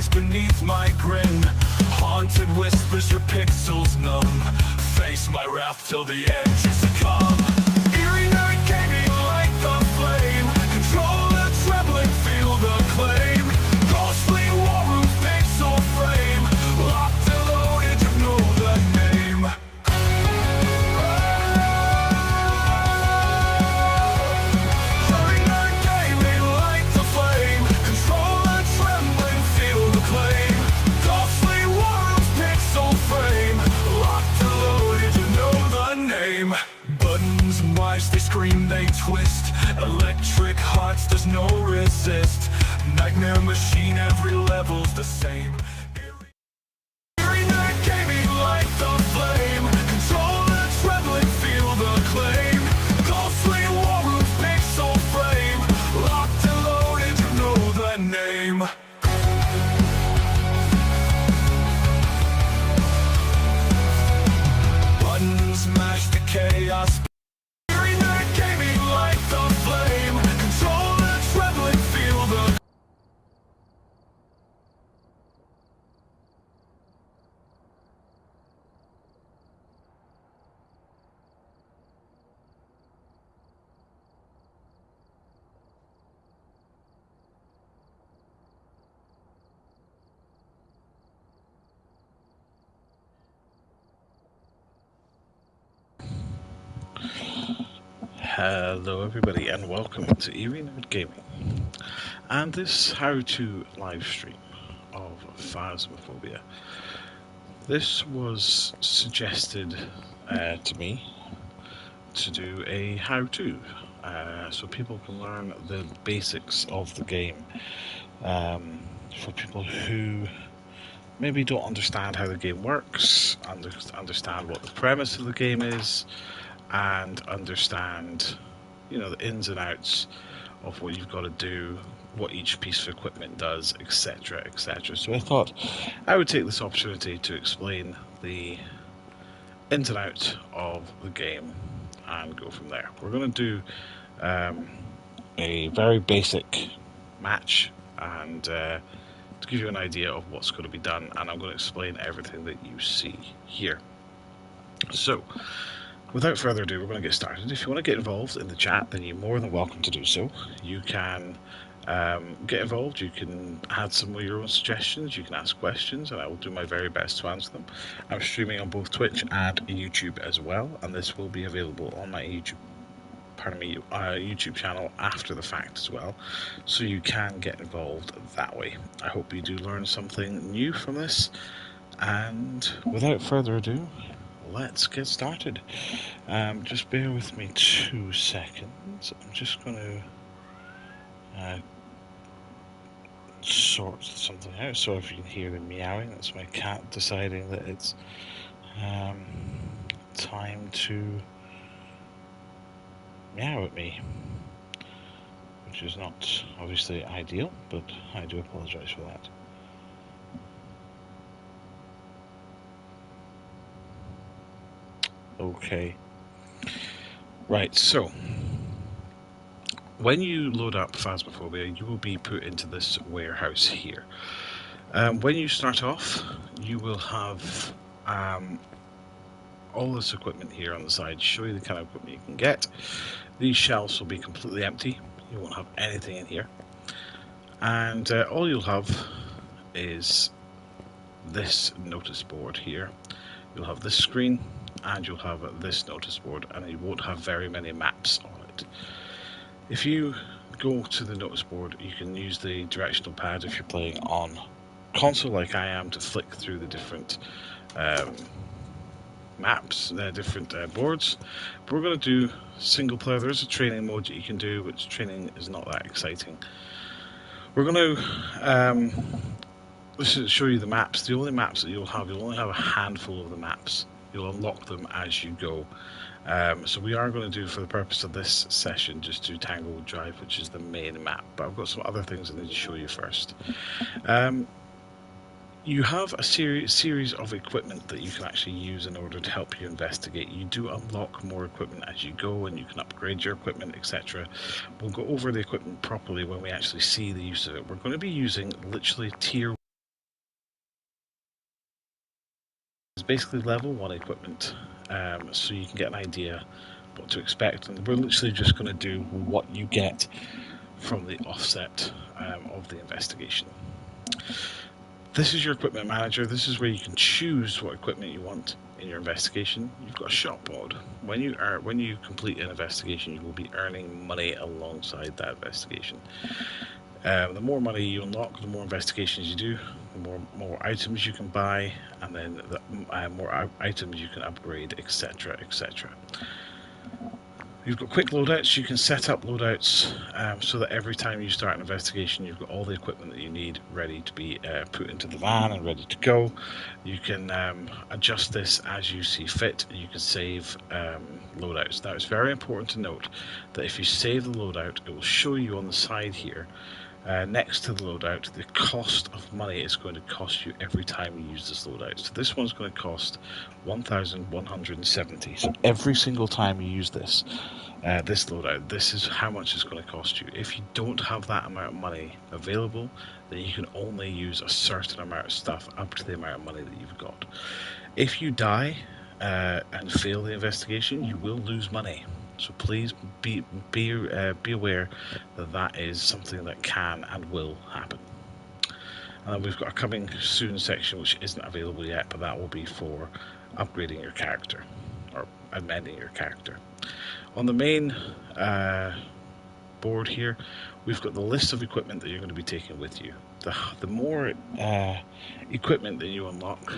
lies beneath my grin. Haunted whispers your pixels numb. Face my wrath till the edge is come. Eerie night gaming like the flame. Control the trembling, feel the claim. Ghostly war room, pixel frame. Locked and loaded, you know the name. Eerie night gaming like the flame. Control the trembling, feel the claim. Ghostly war room, pixel frame. Locked and loaded, you know the name. Buttons and wires, they scream, they twist. Electric hearts, there's no resist. Nightmare machine, every level's the same. Eerie night gaming like the flame. Control the trembling, feel the claim. Ghostly war room, pixel frame. Locked and loaded, you know the name. Buttons mash the chaos. Eerie night gaming like the flame. Control the trembling, feel the Hello everybody and welcome to Eerie Nerd Gaming and this how-to live stream of Phasmophobia. This was suggested to me to do a how-to so people can learn the basics of the game for people who maybe don't understand how the game works, understand what the premise of the game is, and understand, you know, the ins and outs of what you've got to do, what each piece of equipment does, etc, etc. So I thought I would take this opportunity to explain the ins and outs of the game and go from there. We're going to do a very basic match and to give you an idea of what's going to be done, and I'm going to explain everything that you see here. So without further ado, we're going to get started. If you want to get involved in the chat, then you're more than welcome to do so. You can get involved, you can add some of your own suggestions, you can ask questions, and I will do my very best to answer them. I'm streaming on both Twitch and YouTube as well, and this will be available on my YouTube channel after the fact as well, so you can get involved that way. I hope you do learn something new from this, and without further ado, let's get started. Just bear with me 2 seconds. I'm just going to sort something out. So if you can hear the meowing, that's my cat deciding that it's time to meow at me, which is not obviously ideal, but I do apologise for that. Okay, right, so when you load up Phasmophobia, you will be put into this warehouse here. When you start off, you will have all this equipment here on the side, show you the kind of equipment you can get. These shelves will be completely empty, you won't have anything in here, and all you'll have is this notice board here. You'll have this screen, and you'll have this notice board, and you won't have very many maps on it. If you go to the notice board, you can use the directional pad if you're playing on console like I am to flick through the different maps, different boards. But we're going to do single player. There's a training mode that you can do, which training is not that exciting. We're going to show you the maps. The only maps that you'll only have a handful of the maps. You'll unlock them as you go. So we are going to do, for the purpose of this session, just do Tanglewood Drive, which is the main map. But I've got some other things I need to show you first. You have a series of equipment that you can actually use in order to help you investigate. You do unlock more equipment as you go, and you can upgrade your equipment, etc. We'll go over the equipment properly when we actually see the use of it. We're going to be using literally tier basically level 1 equipment, so you can get an idea what to expect. And we're literally just going to do what you get from the offset of the investigation. This is your equipment manager. This is where you can choose what equipment you want in your investigation. You've got a shop mod. When you complete an investigation, you will be earning money alongside that investigation. The more money you unlock, the more investigations you do, the more items you can buy, and then the more items you can upgrade, etc., etc. You've got quick loadouts. You can set up loadouts so that every time you start an investigation, you've got all the equipment that you need ready to be put into the van and ready to go. You can adjust this as you see fit. You can save loadouts. Now, it's very important to note that if you save the loadout, it will show you on the side here, next to the loadout, the cost of money is going to cost you every time you use this loadout. So this one's going to cost 1,170. So every single time you use this loadout, this is how much it's going to cost you. If you don't have that amount of money available, then you can only use a certain amount of stuff up to the amount of money that you've got. If you die and fail the investigation, you will lose money. So please be aware that that is something that can and will happen. And then we've got a coming soon section which isn't available yet, but that will be for upgrading your character or amending your character. On the main board here, we've got the list of equipment that you're going to be taking with you. The more equipment that you unlock,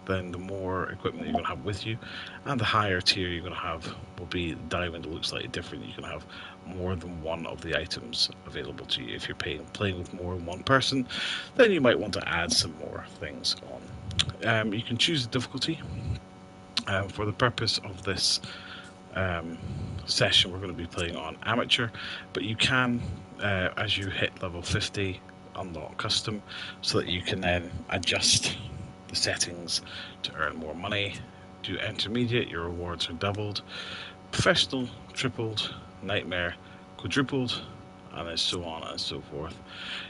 then the more equipment you're going to have with you, and the higher tier you're going to have will be diamond. It looks slightly different. You can have more than one of the items available to you. If you're playing with more than one person, then you might want to add some more things on. You can choose the difficulty. For the purpose of this session, we're going to be playing on amateur, but you can, as you hit level 50, unlock custom, so that you can then adjust the settings to earn more money. Do intermediate, your rewards are doubled. Professional, tripled. Nightmare, quadrupled, and then so on and so forth.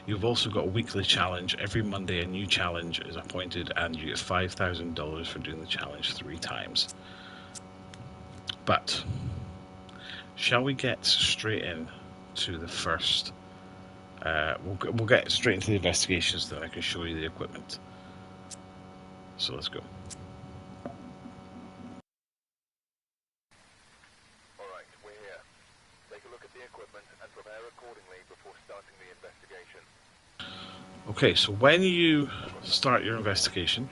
You've also got a weekly challenge. Every Monday a new challenge is appointed, and you get $5,000 for doing the challenge 3 times. But shall we get straight in to the first? We'll get straight into the investigations, then I can show you the equipment. So let's go. Alright, we're here. Take a look at the equipment and prepare accordingly before starting the investigation. Okay, so when you start your investigation,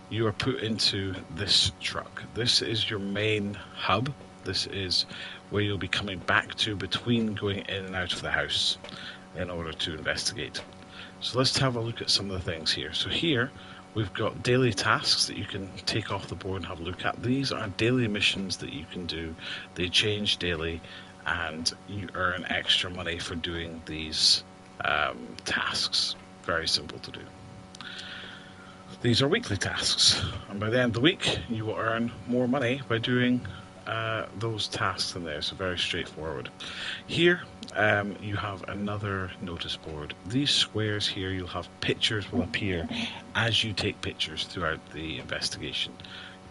you are put into this truck. This is your main hub. This is where you'll be coming back to between going in and out of the house in order to investigate. So let's have a look at some of the things here. So here, we've got daily tasks that you can take off the board and have a look at. These are daily missions that you can do. They change daily, and you earn extra money for doing these tasks. Very simple to do. These are weekly tasks, and by the end of the week, you will earn more money by doing those tasks in there. So very straightforward. Here, you have another notice board. These squares here, you'll have pictures will appear as you take pictures throughout the investigation.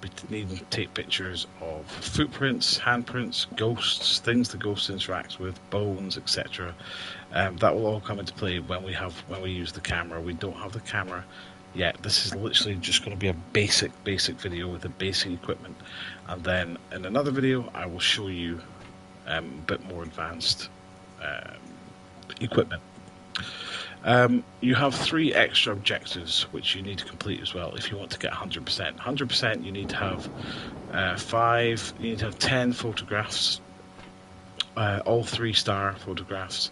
You need to take pictures of footprints, handprints, ghosts, things the ghost interacts with, bones, etc. That will all come into play when we use the camera. We don't have the camera yet. This is literally just going to be a basic video with the basic equipment, and then in another video I will show you a bit more advanced equipment. You have 3 extra objectives which you need to complete as well if you want to get 100%. 100% you need to have 10 photographs, all 3-star photographs,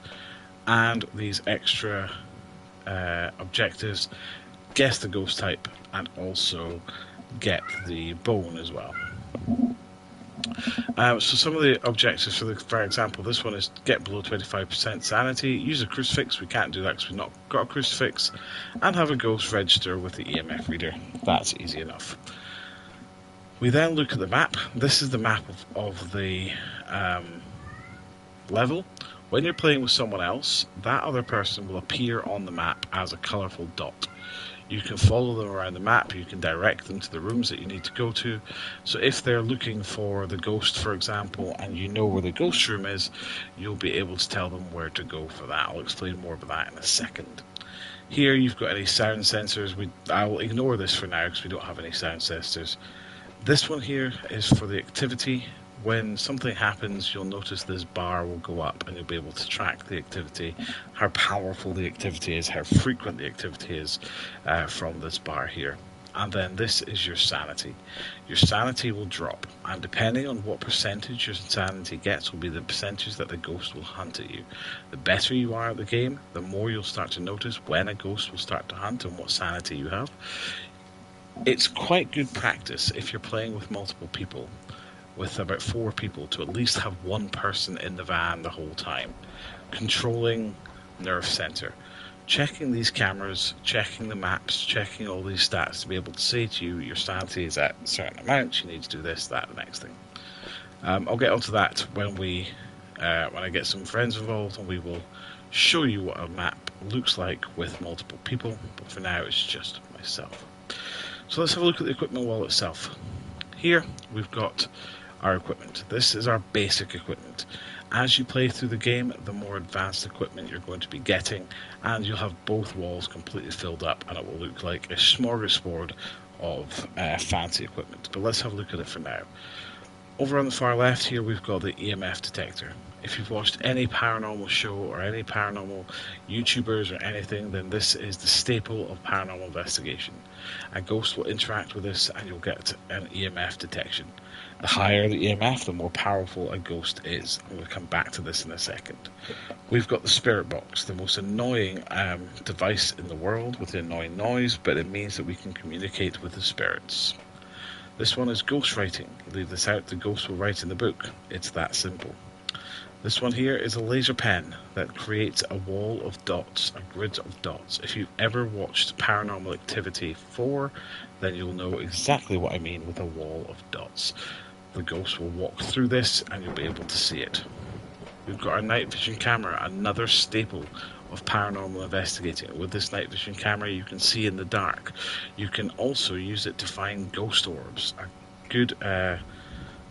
and these extra objectives. Guess the ghost type, and also get the bone as well. So some of the objectives, for example, this one is get below 25% sanity, use a crucifix. We can't do that because we've not got a crucifix, and have a ghost register with the EMF reader. That's easy enough. We then look at the map. This is the map of the level. When you're playing with someone else, that other person will appear on the map as a colourful dot. You can follow them around the map, you can direct them to the rooms that you need to go to. So if they're looking for the ghost, for example, and you know where the ghost room is, you'll be able to tell them where to go for that. I'll explain more about that in a second. Here you've got any sound sensors. I'll ignore this for now because we don't have any sound sensors. This one here is for the activity. When something happens, you'll notice this bar will go up and you'll be able to track the activity, how powerful the activity is, how frequent the activity is from this bar here. And then this is your sanity. Your sanity will drop, and depending on what percentage your sanity gets will be the percentage that the ghost will hunt at you. The better you are at the game, the more you'll start to notice when a ghost will start to hunt and what sanity you have. It's quite good practice if you're playing with multiple people, with about 4 people, to at least have one person in the van the whole time, controlling nerve center, checking these cameras, checking the maps, checking all these stats to be able to say to you, your sanity is at a certain amount, you need to do this, that, the next thing. I'll get onto that when I get some friends involved, and we will show you what a map looks like with multiple people, but for now it's just myself. So let's have a look at the equipment wall itself. Here we've got our equipment. This is our basic equipment. As you play through the game, the more advanced equipment you're going to be getting, and you'll have both walls completely filled up, and it will look like a smorgasbord of fancy equipment. But let's have a look at it for now. Over on the far left here, we've got the EMF detector. If you've watched any paranormal show or any paranormal YouTubers or anything, then this is the staple of paranormal investigation. A ghost will interact with this and you'll get an EMF detection. The higher the EMF, the more powerful a ghost is. I'm going to come back to this in a second. We've got the spirit box, the most annoying device in the world with the annoying noise, but it means that we can communicate with the spirits. This one is ghost writing. You leave this out, the ghost will write in the book. It's that simple. This one here is a laser pen that creates a wall of dots, a grid of dots. If you've ever watched Paranormal Activity 4, then you'll know exactly what I mean with a wall of dots. The ghost will walk through this and you'll be able to see it. We've got our night vision camera, another staple of paranormal investigating. With this night vision camera you can see in the dark. You can also use it to find ghost orbs, a good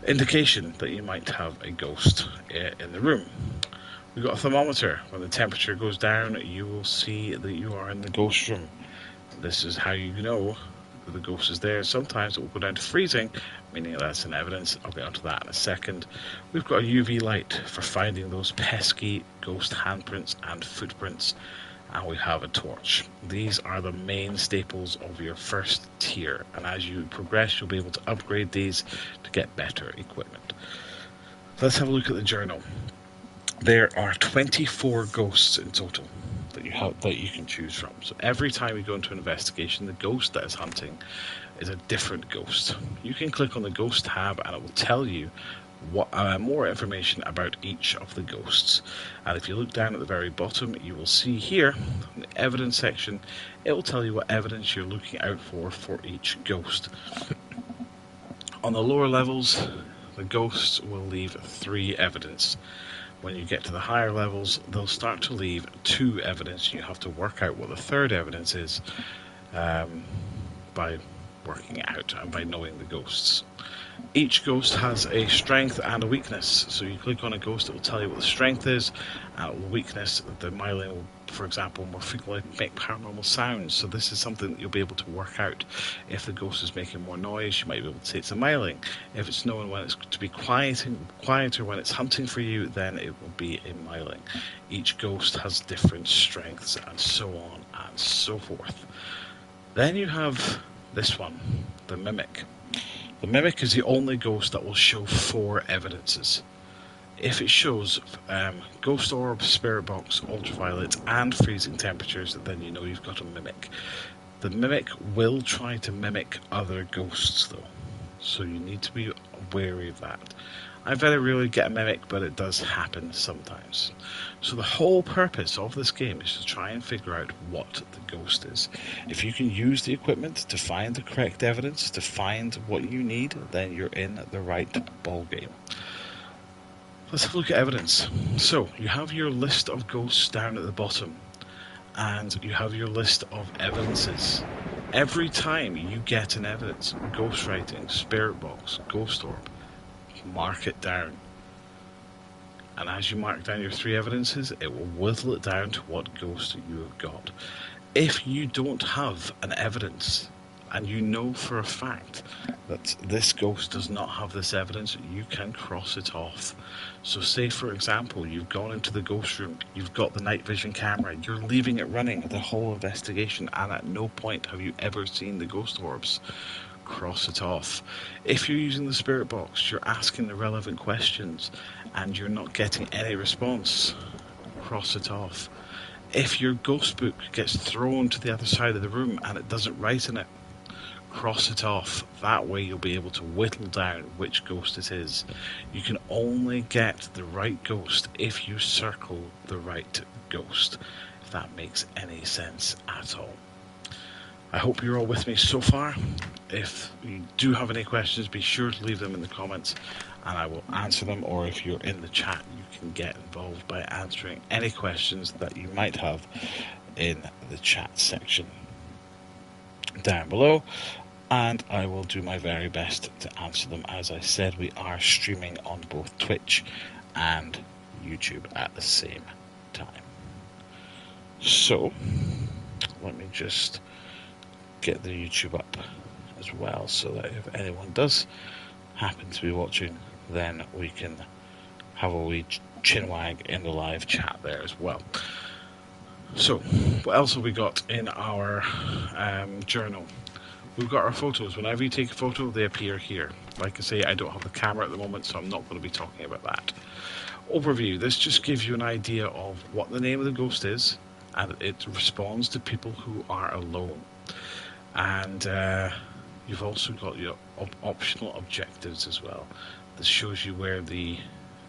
indication that you might have a ghost in the room. We've got a thermometer. When the temperature goes down, you will see that you are in the ghost room. This is how you know that the ghost is there. Sometimes it will go down to freezing, meaning that's an evidence. I'll get onto that in a second. We've got a UV light for finding those pesky ghost handprints and footprints. And we have a torch. These are the main staples of your first tier, and as you progress you'll be able to upgrade these to get better equipment. Let's have a look at the journal. There are 24 ghosts in total that you can choose from. So every time you go into an investigation, the ghost that is hunting is a different ghost. You can click on the ghost tab and it will tell you more information about each of the ghosts. And if you look down at the very bottom, you will see here in the evidence section, it will tell you what evidence you're looking out for each ghost. On the lower levels, the ghosts will leave 3 evidence. When you get to the higher levels, they'll start to leave 2 evidence. You have to work out what the 3rd evidence is by working out and by knowing the ghosts. Each ghost has a strength and a weakness. So you click on a ghost, it will tell you what the strength is. Weakness, the myelin will, for example, more frequently make paranormal sounds. So this is something that you'll be able to work out. If the ghost is making more noise, you might be able to say it's a myelin. If it's knowing when it's to be quieter when it's hunting for you, then it will be a myelin. Each ghost has different strengths and so on and so forth. Then you have this one, the mimic. The mimic is the only ghost that will show 4 evidences. If it shows ghost orb, spirit box, ultraviolet and freezing temperatures, then you know you've got a mimic. The mimic will try to mimic other ghosts though, so you need to be wary of that. I very rarely get a mimic, but it does happen sometimes. So the whole purpose of this game is to try and figure out what the ghost is. If you can use the equipment to find the correct evidence, to find what you need, then you're in the right ballgame. Let's have a look at evidence. So you have your list of ghosts down at the bottom, and you have your list of evidences. Every time you get an evidence, ghostwriting, spirit box, ghost orb, mark it down. And as you mark down your 3 evidences, it will whittle it down to what ghost you have got. If you don't have an evidence, and you know for a fact that this ghost does not have this evidence, you can cross it off. So say, for example, you've gone into the ghost room, you've got the night vision camera, you're leaving it running the whole investigation, and at no point have you ever seen the ghost orbs. Cross it off. If you're using the spirit box, you're asking the relevant questions, and you're not getting any response. Cross it off. If your ghost book gets thrown to the other side of the room and it doesn't write in it, cross it off. That way you'll be able to whittle down which ghost it is. You can only get the right ghost if you circle the right ghost, if that makes any sense at all. I hope you're all with me so far. If you do have any questions, be sure to leave them in the comments and I will answer them, or if you're in the chat, you can get involved by answering any questions that you might have in the chat section down below, and I will do my very best to answer them. As I said, we are streaming on both Twitch and YouTube at the same time. So, let me just get the YouTube up as well, so that if anyone does happen to be watching, then we can have a wee chinwag in the live chat there as well. So, what else have we got in our journal? We've got our photos. Whenever you take a photo, they appear here. Like I say, I don't have the camera at the moment, so I'm not going to be talking about that. Overview. This just gives you an idea of what the name of the ghost is, and it responds to people who are alone. And you've also got your optional objectives as well. This shows you where the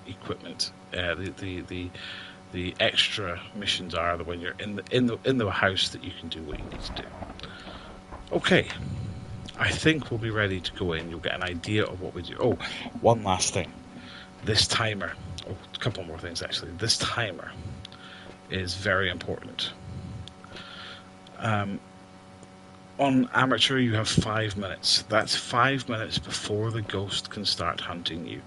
equipment, the extra missions are, that when you're in the house, that you can do what you need to do. Okay, I think we'll be ready to go in. You'll get an idea of what we do. Oh, one last thing. This timer. Oh, a couple more things actually. This timer is very important. On amateur, you have 5 minutes. That's 5 minutes before the ghost can start hunting you.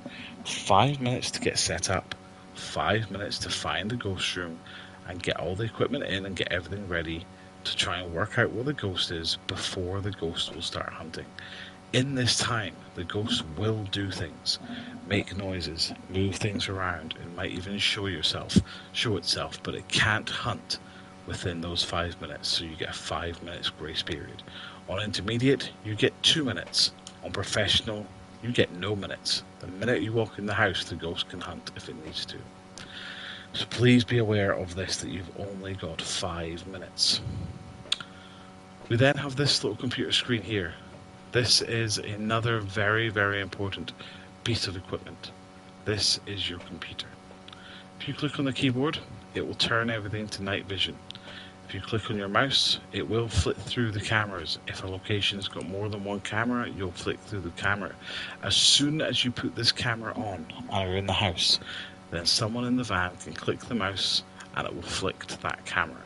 5 minutes to get set up. 5 minutes to find the ghost room and get all the equipment in and get everything ready to try and work out what the ghost is before the ghost will start hunting. In this time, the ghost will do things, make noises, move things around. It might even show itself, but it can't hunt within those 5 minutes, so you get a 5 minutes grace period. On intermediate, you get 2 minutes. On professional, you get no minutes. The minute you walk in the house, the ghost can hunt if it needs to. So please be aware of this, that you've only got 5 minutes. We then have this little computer screen here. This is another very, very important piece of equipment. This is your computer. If you click on the keyboard, it will turn everything to night vision. If you click on your mouse, it will flick through the cameras. If a location's got more than one camera, you'll flick through the camera. As soon as you put this camera on and are in the house, then someone in the van can click the mouse and it will flick to that camera.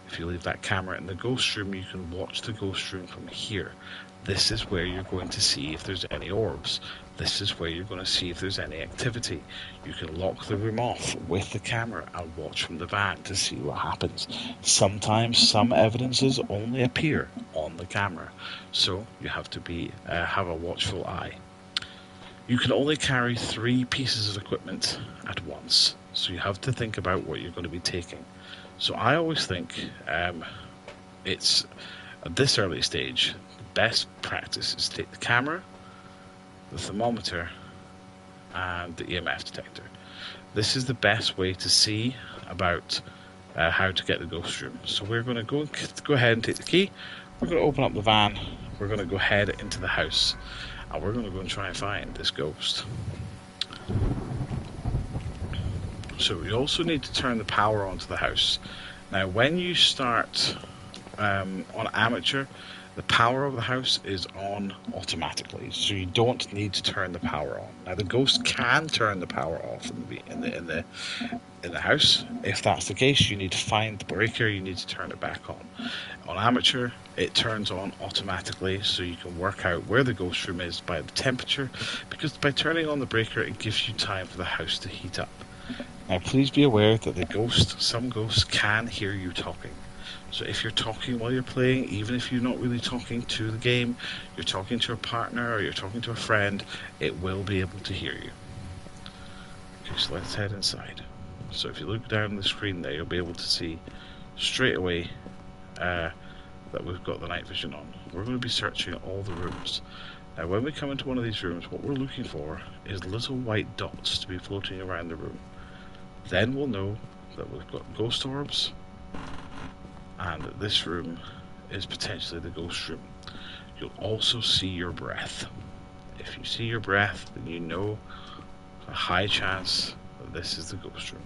If you leave that camera in the ghost room, you can watch the ghost room from here. This is where you're going to see if there's any orbs. This is where you're going to see if there's any activity. You can lock the room off with the camera and watch from the van to see what happens. Sometimes some evidences only appear on the camera, so you have to have a watchful eye. You can only carry 3 pieces of equipment at once, so you have to think about what you're going to be taking. So I always think it's at this early stage, the best practice is to take the camera, the thermometer, and the EMF detector. This is the best way to see about how to get the ghost room. So we're going to go ahead and take the key. We're going to open up the van. We're going to go head into the house, and we're going to go and try and find this ghost. So we also need to turn the power onto the house. Now when you start on amateur, The power of the house is on automatically, so you don't need to turn the power on. Now the ghost can turn the power off in the house. If that's the case, you need to find the breaker, you need to turn it back on. On amateur, it turns on automatically, so you can work out where the ghost room is by the temperature, because by turning on the breaker, it gives you time for the house to heat up. Now please be aware that some ghosts can hear you talking. So if you're talking while you're playing, even if you're not really talking to the game, you're talking to a partner or you're talking to a friend, it will be able to hear you. Okay, so let's head inside. So if you look down the screen there, you'll be able to see straight away that we've got the night vision on. We're going to be searching all the rooms. Now when we come into one of these rooms, what we're looking for is little white dots to be floating around the room. Then we'll know that we've got ghost orbs, and that this room is potentially the ghost room. You'll also see your breath. If you see your breath, then you know a high chance that this is the ghost room.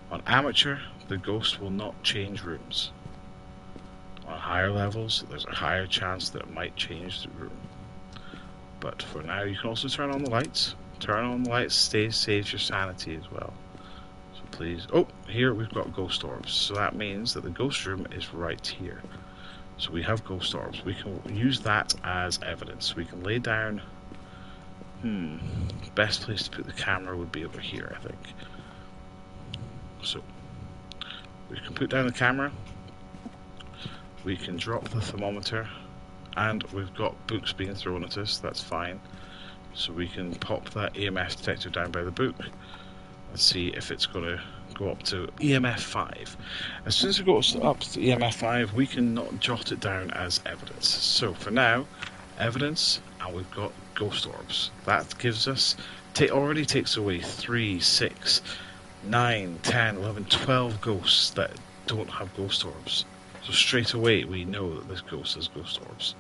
On amateur, the ghost will not change rooms. On higher levels, there's a higher chance that it might change the room. But for now, you can also turn on the lights. Turn on the lights saves your sanity as well. So please... Oh, here we've got ghost orbs. So that means that the ghost room is right here. So we have ghost orbs. We can use that as evidence. We can lay down... best place to put the camera would be over here, I think. So, we can put down the camera. We can drop the thermometer. And we've got books being thrown at us. That's fine. So we can pop that EMF detector down by the book. Let's see if it's going to go up to EMF 5. As soon as it goes up to EMF 5, we can not jot it down as evidence. So for now, evidence, and we've got ghost orbs. That gives us, already takes away 3, 6, 9, 10, 11, 12 ghosts that don't have ghost orbs. So straight away we know that this ghost has ghost orbs.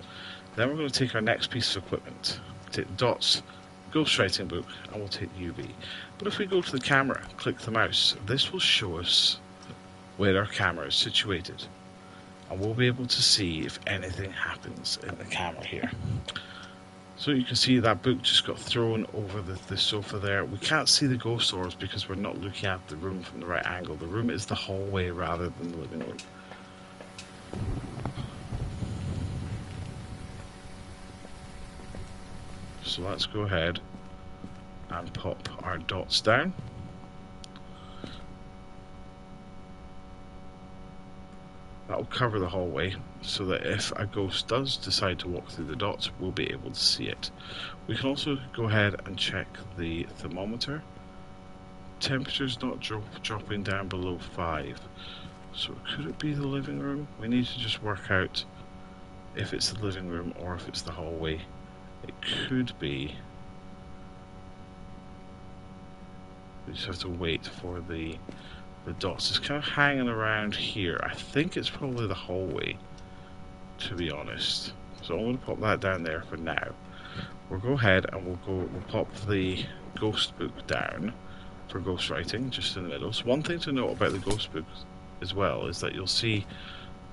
Then we're going to take our next piece of equipment, take the dots, ghost writing book, and we'll take the UV. But if we go to the camera, click the mouse, this will show us where our camera is situated. And we'll be able to see if anything happens in the camera here. So you can see that book just got thrown over the sofa there. We can't see the ghost orbs because we're not looking at the room from the right angle. The room is the hallway rather than the living room. So let's go ahead and pop our dots down. That will cover the hallway so that if a ghost does decide to walk through the dots, we'll be able to see it. We can also go ahead and check the thermometer. Temperature's not dropping down below 5. So could it be the living room? We need to just work out if it's the living room or if it's the hallway. It could be. We just have to wait for the dots. It's kind of hanging around here. I think it's probably the hallway, to be honest. So I'm going to pop that down there for now. We'll go ahead and we'll pop the ghost book down for ghost writing just in the middle. So one thing to note about the ghost book as well is that you'll see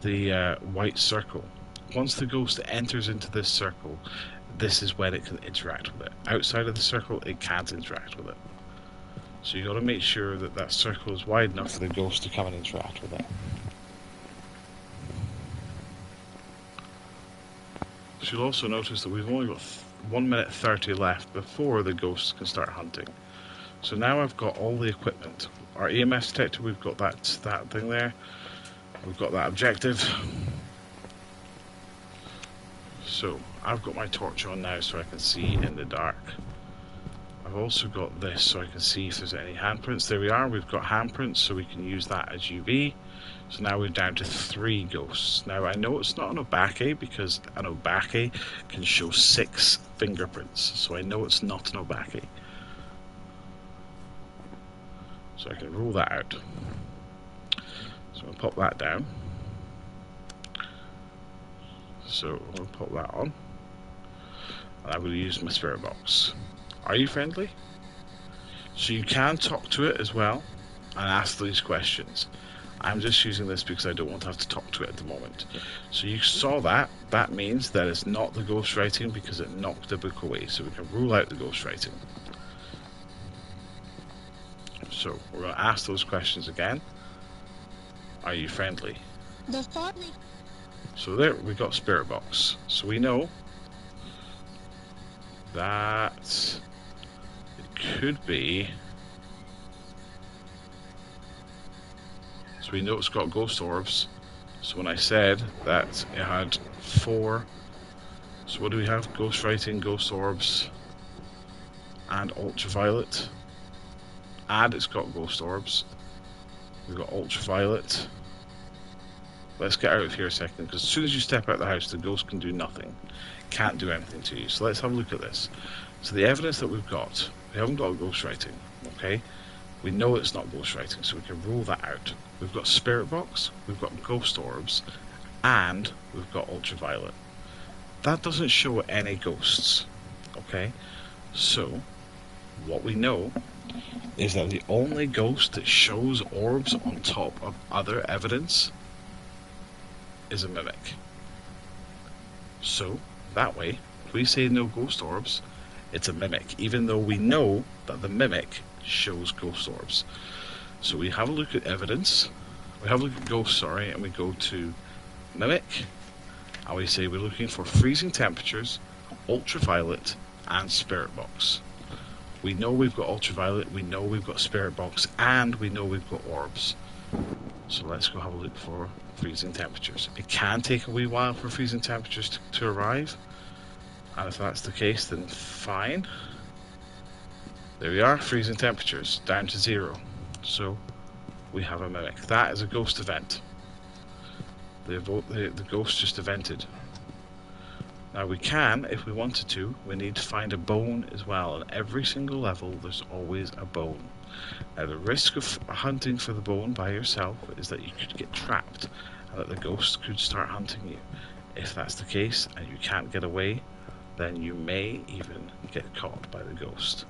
the white circle. Once the ghost enters into this circle, this is when it can interact with it. Outside of the circle, it can't interact with it. So you got to make sure that that circle is wide enough for the ghost to come and interact with it. So you'll also notice that we've only got 1 minute 30 left before the ghosts can start hunting. So now I've got all the equipment. Our EMF detector, we've got that thing there. We've got that objective. So I've got my torch on now so I can see in the dark. I've also got this so I can see if there's any handprints. There we are, we've got handprints, so we can use that as UV. So now we're down to 3 ghosts. Now I know it's not an obake because an obake can show 6 fingerprints. So I know it's not an obake. So I can rule that out. So I'll pop that down. So I'll pop that on. And I'm going to use my spirit box. Are you friendly? So you can talk to it as well and ask these questions. I'm just using this because I don't want to have to talk to it at the moment. So you saw that. That means that it's not the ghostwriting because it knocked the book away. So we can rule out the ghostwriting. So we're going to ask those questions again. Are you friendly? So there, we got spirit box. So we know that it could be. So we know it's got ghost orbs. So when I said that it had 4, so what do we have? Ghost writing, ghost orbs, and ultraviolet. And it's got ghost orbs. We've got ultraviolet. Let's get out of here a second, because as soon as you step out of the house, the ghost can do nothing. Can't do anything to you. So let's have a look at this. So the evidence that we've got, we haven't got ghost writing, okay? We know it's not ghost writing, so we can rule that out. We've got spirit box, we've got ghost orbs, and we've got ultraviolet. That doesn't show any ghosts, okay? So, what we know is that the only ghost that shows orbs on top of other evidence is a mimic. So, that way, if we say no ghost orbs, it's a mimic, even though we know that the mimic shows ghost orbs. So we have a look at evidence, we have a look at ghosts, and we go to mimic, and we say we're looking for freezing temperatures, ultraviolet, and spirit box. We know we've got ultraviolet, we know we've got spirit box, and we know we've got orbs. So let's go have a look for freezing temperatures. It can take a wee while for freezing temperatures to arrive, and if that's the case, then fine. There we are, freezing temperatures, down to 0. So, we have a mimic. That is a ghost event. The ghost just evented. Now we can, if we wanted to, we need to find a bone as well. On every single level, there's always a bone. Now the risk of hunting for the bone by yourself is that you could get trapped, and that the ghost could start hunting you. If that's the case, and you can't get away, then you may even get caught by the ghost.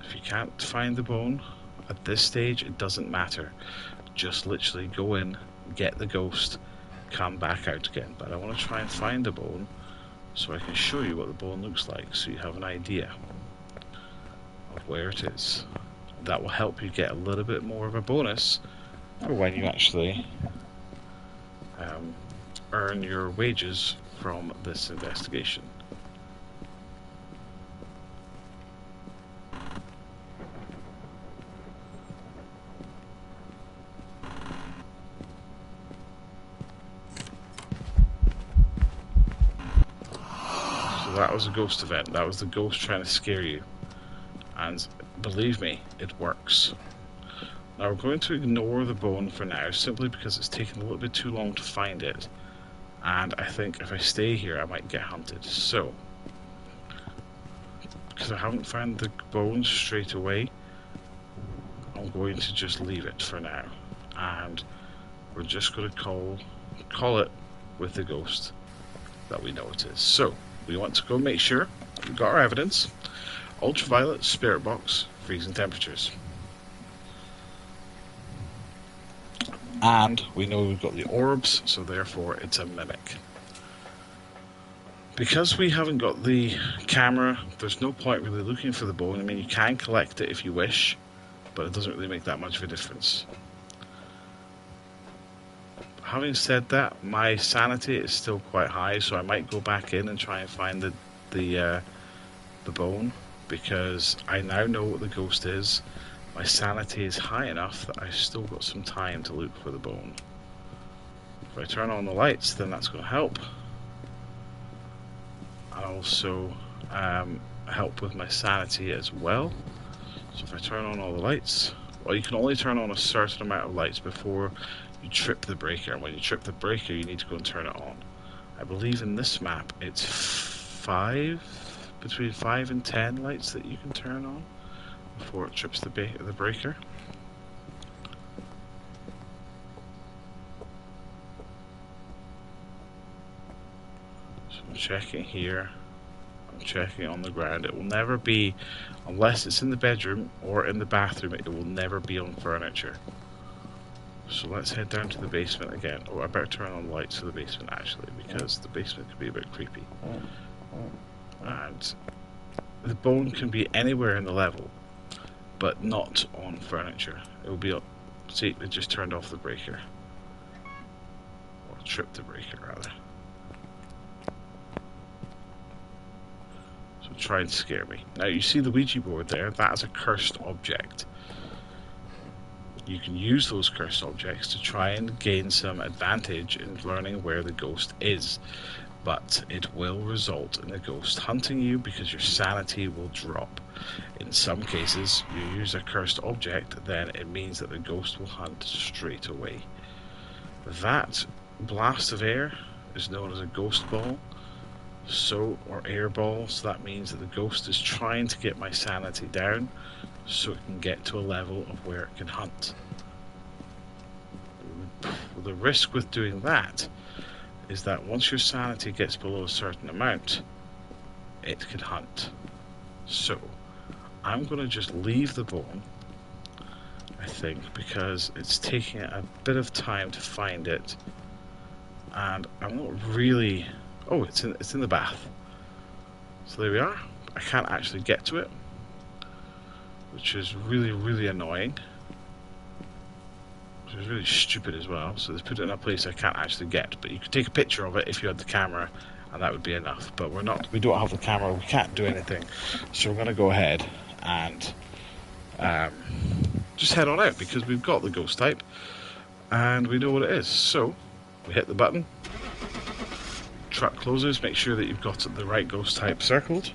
If you can't find the bone, at this stage it doesn't matter. Just literally go in, get the ghost, come back out again. But I want to try and find the bone so I can show you what the bone looks like, so you have an idea of where it is. That will help you get a little bit more of a bonus for when you actually earn your wages from this investigation. That was a ghost event. That was the ghost trying to scare you. And believe me, it works. Now we're going to ignore the bone for now, simply because it's taken a little bit too long to find it. And I think if I stay here, I might get hunted. So, because I haven't found the bone straight away, I'm going to just leave it for now. And we're just going to call it with the ghost that we know it is. So, we want to go make sure we've got our evidence. Ultraviolet, spirit box, freezing temperatures. And we know we've got the orbs, so therefore it's a mimic. Because we haven't got the camera, there's no point really looking for the bone. I mean, you can collect it if you wish, but it doesn't really make that much of a difference. Having said that, my sanity is still quite high, so I might go back in and try and find the bone, because I now know what the ghost is. My sanity is high enough that I've still got some time to look for the bone. If I turn on the lights, then that's going to help. And also help with my sanity as well. So if I turn on all the lights, well, you can only turn on a certain amount of lights before you trip the breaker. And when you trip the breaker, you need to go and turn it on. I believe in this map it's between 5 and 10 lights that you can turn on before it trips the breaker. So I'm checking here, I'm checking on the ground. It will never be, unless it's in the bedroom or in the bathroom, it will never be on furniture. So let's head down to the basement again. Oh, I better turn on lights for the basement actually, because the basement can be a bit creepy. And the bone can be anywhere in the level, but not on furniture. It will be up. See, it just turned off the breaker. Or tripped the breaker rather. So try and scare me. Now you see the Ouija board there, that is a cursed object. You can use those cursed objects to try and gain some advantage in learning where the ghost is, but it will result in the ghost hunting you because your sanity will drop. In some cases, you use a cursed object, then it means that the ghost will hunt straight away. That blast of air is known as a ghost ball, or air ball, so that means that the ghost is trying to get my sanity down so it can get to a level of where it can hunt. The risk with doing that is that once your sanity gets below a certain amount, it can hunt. So I'm going to just leave the bone, I think, because it's taking a bit of time to find it, and I'm not really... Oh, it's in the bath. So there we are. I can't actually get to it, which is really, really annoying. Which is really stupid as well. So they put it in a place I can't actually get. But you could take a picture of it if you had the camera, and that would be enough. But we don't have the camera, we can't do anything. So we're going to go ahead and just head on out, because we've got the ghost type and we know what it is. So we hit the button. Truck closes. Make sure that you've got the right ghost type circled.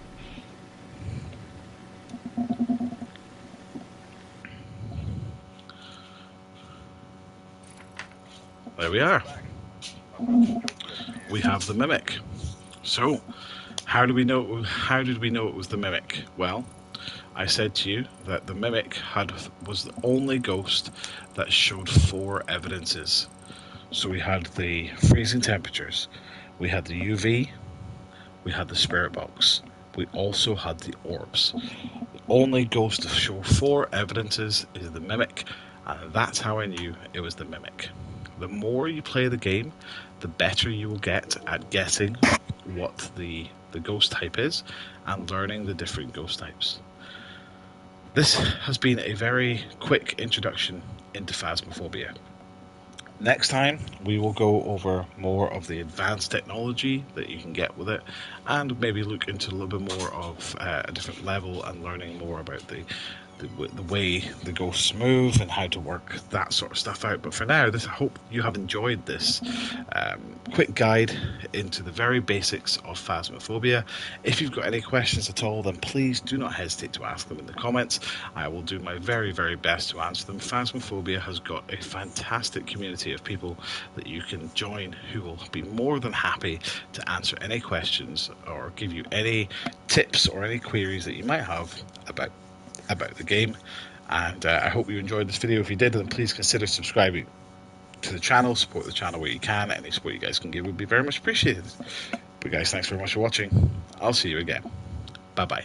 There we are. We have the mimic. So, how did we know it was the mimic? Well, I said to you that the mimic was the only ghost that showed 4 evidences. So we had the freezing temperatures, we had the UV, we had the spirit box, we also had the orbs. The only ghost to show 4 evidences is the mimic, and that's how I knew it was the mimic. The more you play the game, the better you will get at guessing what the ghost type is and learning the different ghost types. This has been a very quick introduction into Phasmophobia. Next time, we will go over more of the advanced technology that you can get with it, and maybe look into a little bit more of a different level and learning more about the way the ghosts move and how to work that sort of stuff out. But for now, I hope you have enjoyed this quick guide into the very basics of Phasmophobia. If you've got any questions at all, then please do not hesitate to ask them in the comments. I will do my very, very best to answer them. Phasmophobia has got a fantastic community of people that you can join who will be more than happy to answer any questions or give you any tips or any queries that you might have about the game. And I hope you enjoyed this video. If you did, then please consider subscribing to the channel. Support the channel where you can. Any support you guys can give would be very much appreciated. But guys, thanks very much for watching. I'll see you again. Bye bye.